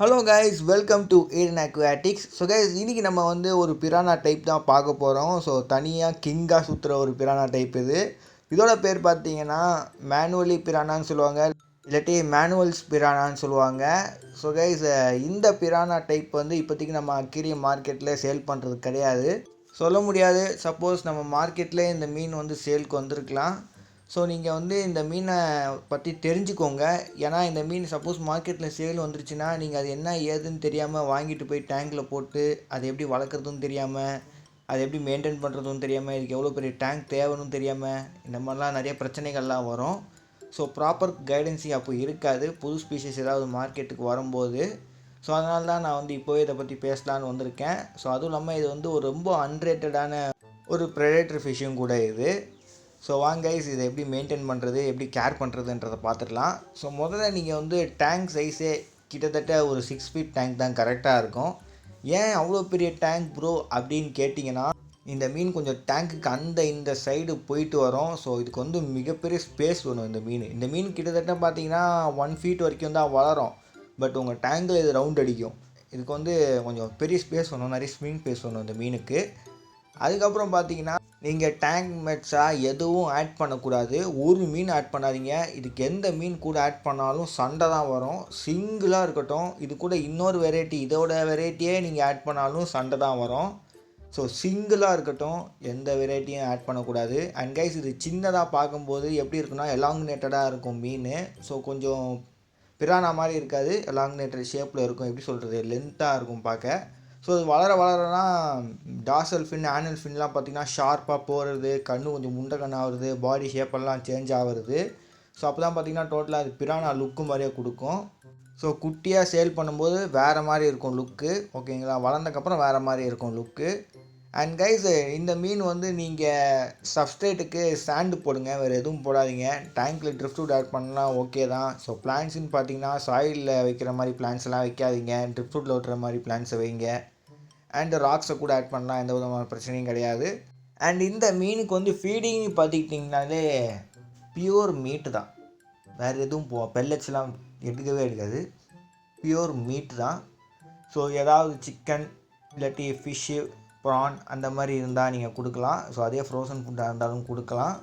Hello guys, welcome to Aden aquatics. So guys, இன்றைக்கி நம்ம ஒரு பிரானா டைப் தான் பார்க்க போகிறோம். ஸோ தனியாக கிங்காக சுற்றுற ஒரு பிரானா டைப் இதோட பேர் பார்த்தீங்கன்னா மேனுவலி பிரானான்னு சொல்லுவாங்க, இல்லாட்டி மேனுவல்ஸ் பிரானான்னு சொல்லுவாங்க. ஸோ கைஸ், இந்த பிரானா டைப் இப்போதைக்கு நம்ம அக்வேரியம் மார்க்கெட்டில் சேல் பண்ணுறது கிடையாது. சொல்ல முடியாது, சப்போஸ் நம்ம மார்க்கெட்டில் இந்த மீன் சேலுக்கு வந்திருக்கலாம். ஸோ நீங்கள் இந்த மீனை பற்றி தெரிஞ்சுக்கோங்க. ஏன்னா இந்த மீன் சப்போஸ் மார்க்கெட்டில் சேல் வந்துருச்சுன்னா நீங்கள் அது என்ன ஏதுன்னு தெரியாமல் வாங்கிட்டு போய் டேங்க்கில் போட்டு அதை எப்படி வளர்க்குறதுன்னு தெரியாமல், அதை எப்படி மெயின்டைன் பண்ணுறதுன்னு தெரியாமல், இதுக்கு எவ்வளோ பெரிய டேங்க் தேவைன்னு தெரியாமல், இந்த மாதிரிலாம் நிறைய பிரச்சனைகள்லாம் வரும். ஸோ ப்ராப்பர் கைடன்ஸி அப்போ இருக்காது புது ஸ்பீஷிஸ் ஏதாவது மார்க்கெட்டுக்கு வரும்போது. ஸோ அதனால தான் நான் இப்போவே இதை பற்றி பேசலான்னு வந்திருக்கேன். ஸோ அதுவும் இல்லாமல் இது ஒரு ரொம்ப அன்ரேட்டடான ஒரு ப்ரெடேட்டர் ஃபிஷ்ஷும் கூட இது. ஸோ வாங்க கைஸ், இதை எப்படி மெயின்டைன் பண்ணுறது, எப்படி கேர் பண்ணுறதுன்றதை பார்த்துடலாம். ஸோ முதல்ல நீங்கள் டேங்க் சைஸே கிட்டத்தட்ட ஒரு 6 ஃபீட் டேங்க் தான் கரெக்டாக இருக்கும். ஏன் அவ்வளோ பெரிய டேங்க் ப்ரோ அப்படின்னு கேட்டிங்கன்னா, இந்த மீன் கொஞ்சம் டேங்க்குக்கு இந்த சைடு போயிட்டு வரும். ஸோ இதுக்கு மிகப்பெரிய ஸ்பேஸ் வேணும். இந்த மீன் கிட்டத்தட்ட பார்த்தீங்கன்னா 1 ஃபீட் வரைக்கும் தான் வளரும். பட் உங்கள் டேங்கில் இது ரவுண்ட் அடிக்கும். இதுக்கு கொஞ்சம் பெரிய ஸ்பேஸ் வேணும், நிறைய ஸ்விமிங் ஸ்பேஸ் வேணும் இந்த மீனுக்கு. அதுக்கப்புறம் பார்த்தீங்கன்னா, நீங்கள் டேங்க் மெட்ஸாக எதுவும் ஆட் பண்ணக்கூடாது. ஒரு மீன் ஆட் பண்ணாதீங்க. இதுக்கு எந்த மீன் கூட ஆட் பண்ணாலும் சண்டை தான் வரும். சிங்கிளாக இருக்கட்டும், இது கூட இன்னொரு வெரைட்டி, இதோட வெரைட்டியே நீங்கள் ஆட் பண்ணாலும் சண்டை தான் வரும். ஸோ சிங்கிளாக இருக்கட்டும், எந்த வெரைட்டியும் ஆட் பண்ணக்கூடாது. அண்ட் கைஸ், இது சின்னதாக பார்க்கும்போது எப்படி இருக்குன்னா எலாங்கினேட்டடாக இருக்கும் மீன். ஸோ கொஞ்சம் பிரானா மாதிரி இருக்காது, எலாங்கினேட்டட் ஷேப்பில் இருக்கும். எப்படி சொல்கிறது, லென்த்தாக இருக்கும் பார்க்க. ஸோ அது வளர வளரனா டார்சல் ஃபின், ஆனல் ஃபின்லாம் பார்த்திங்கன்னா ஷார்ப்பாக போகிறது, கண்ணு கொஞ்சம் முண்டை கண் ஆகுறது, பாடி ஷேப்பெல்லாம் சேஞ்ச் ஆகுறது. ஸோ அப்போ தான் பார்த்திங்கன்னா டோட்டலாக அது பிரானா லுக்கு மாதிரியே கொடுக்கும். ஸோ குட்டியாக சேல் பண்ணும்போது வேறு மாதிரி இருக்கும் லுக்கு, ஓகேங்களா. வளர்ந்தக்கப்புறம் வேறு மாதிரி இருக்கும் லுக்கு. அண்ட் கைஸ், இந்த மீன் நீங்கள் சப்ஸ்ட்ரேட்டுக்கு சாண்டு போடுங்க, வேறு எதுவும் போடாதீங்க. டேங்க்கில் ட்ரிஃப்ட்வுட் ஆட் பண்ணலாம், ஓகே தான். ஸோ பிளான்ட்ஸுன்னு பார்த்தீங்கன்னா சாயிலில் வைக்கிற மாதிரி பிளான்ட்ஸ் எல்லாம் வைக்காதீங்க, ட்ரிஃப்ட்வுட்டில் விட்டுற மாதிரி பிளான்ட்ஸை வைங்க. அண்டு ராக்ஸை கூட ஆட் பண்ணலாம், எந்த விதமான பிரச்சனையும் கிடையாது. அண்ட் இந்த மீனுக்கு ஃபீடிங் பார்த்துக்கிட்டிங்கனாலே பியூர் மீட்டு தான், வேறு எதுவும் பெல்லட்ஸ்லாம் எடுக்காது, பியூர் மீட்டு தான். ஸோ ஏதாவது சிக்கன் இல்லாட்டி ஃபிஷ்ஷு, ப்ரான் அந்த மாதிரி இருந்தால் நீங்கள் கொடுக்கலாம். ஸோ அதே ஃப்ரோசன் ஃபுட்டாக இருந்தாலும் கொடுக்கலாம்.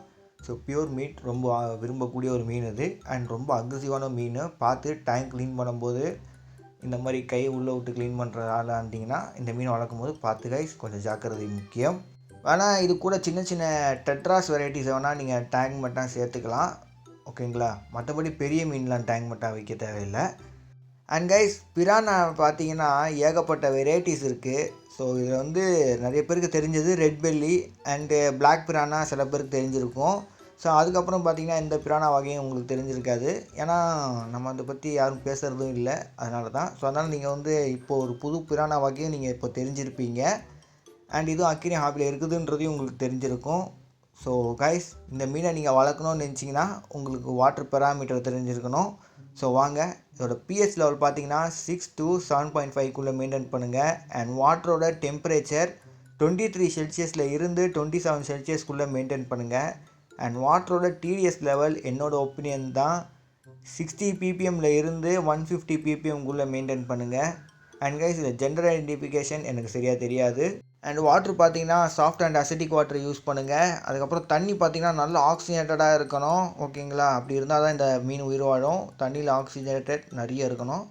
ஸோ பியூர் மீட் ரொம்ப விரும்பக்கூடிய ஒரு மீன் இது. அண்ட் ரொம்ப அக்ரெசிவான மீன். பார்த்து டேங்க் க்ளீன் பண்ணும்போது இந்த மாதிரி கை உள்ளே விட்டு க்ளீன் பண்ணுற ஆளாக இருந்தீங்கன்னா இந்த மீன் வளர்க்கும் போது பார்த்து கைஸ், கொஞ்சம் ஜாக்கிரதை முக்கியம். ஆனால் இது கூட சின்ன சின்ன டெட்ராஸ் வெரைட்டிஸ் வேணால் நீங்கள் டேங்க் மட்டும் சேர்த்துக்கலாம், ஓகேங்களா. மற்றபடி பெரிய மீன்லாம் டேங்க் மட்டும் வைக்க தேவையில்லை. அண்ட் கைஸ், பிரானா பார்த்தீங்கன்னா ஏகப்பட்ட வெரைட்டிஸ் இருக்குது. ஸோ இதில் நிறைய பேருக்கு தெரிஞ்சது red belly and black Prana சில பேருக்கு தெரிஞ்சிருக்கும். ஸோ அதுக்கப்புறம் பார்த்திங்கன்னா இந்த பிரானா வகையும் உங்களுக்கு தெரிஞ்சிருக்காது. ஏன்னா நம்ம அதை பற்றி யாரும் பேசுகிறதும் இல்லை, அதனால தான். ஸோ அதனால் நீங்கள் இப்போது ஒரு புது பிரானா வகையும் நீங்கள் இப்போ தெரிஞ்சிருப்பீங்க. அண்ட் இதுவும் அக்வேரியம் ஹாபியில் இருக்குதுன்றதையும் உங்களுக்கு தெரிஞ்சிருக்கும். ஸோ கைஸ், இந்த மீனை நீங்கள் வளர்க்கணும்னு நினச்சிங்கன்னா உங்களுக்கு வாட்டர் பெராமீட்டர் தெரிஞ்சிருக்கணும். ஸோ வாங்க, இதோட pH லெவல் பார்த்தீங்கன்னா 6 to 7.5 மெயின்டைன் பண்ணுங்கள். அண்ட் வாட்டரோட டெம்பரேச்சர் 23 செல்சியஸில் இருந்து 27 செல்சியஸ்க்குள்ளே மெயின்டைன் பண்ணுங்கள். அண்ட் வாட்டரோட டிடிஎஸ் லெவல் என்னோடய ஒப்பீனியன் தான் 60 ppmல இருந்து 150 ppmக்குள்ளே மெயின்டைன் பண்ணுங்கள். அண்ட் கைஸ், இதில் ஜெண்டர் ஐடென்டிஃபிகேஷன் எனக்கு சரியாக தெரியாது. அண்ட் வாட்ரு பார்த்தீங்கன்னா soft and acetic water use பண்ணுங்கள். அதுக்கப்புறம் தண்ணி பார்த்தீங்கன்னா நல்லா ஆக்சிஜனேட்டடாக இருக்கணும், ஓகேங்களா. அப்படி இருந்தால் தான் இந்த மீன் உயிர் வாழும். தண்ணியில் ஆக்சிஜனேட்டட் நிறைய இருக்கணும்.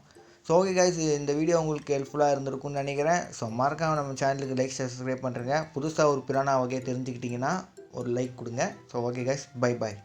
ஸோ ஓகே கைஸ், இந்த வீடியோ உங்களுக்கு ஹெல்ப்ஃபுல்லாக இருந்திருக்கும்னு நினைக்கிறேன். ஸோ மறக்காமல் நம்ம சேனலுக்கு லைக், சப்ஸ்கிரைப் பண்ணுறேங்க. புதுசாக ஒரு பிரானா வகையை தெரிஞ்சுக்கிட்டிங்கன்னா ஒரு லைக் கொடுங்க. So okay guys, bye bye.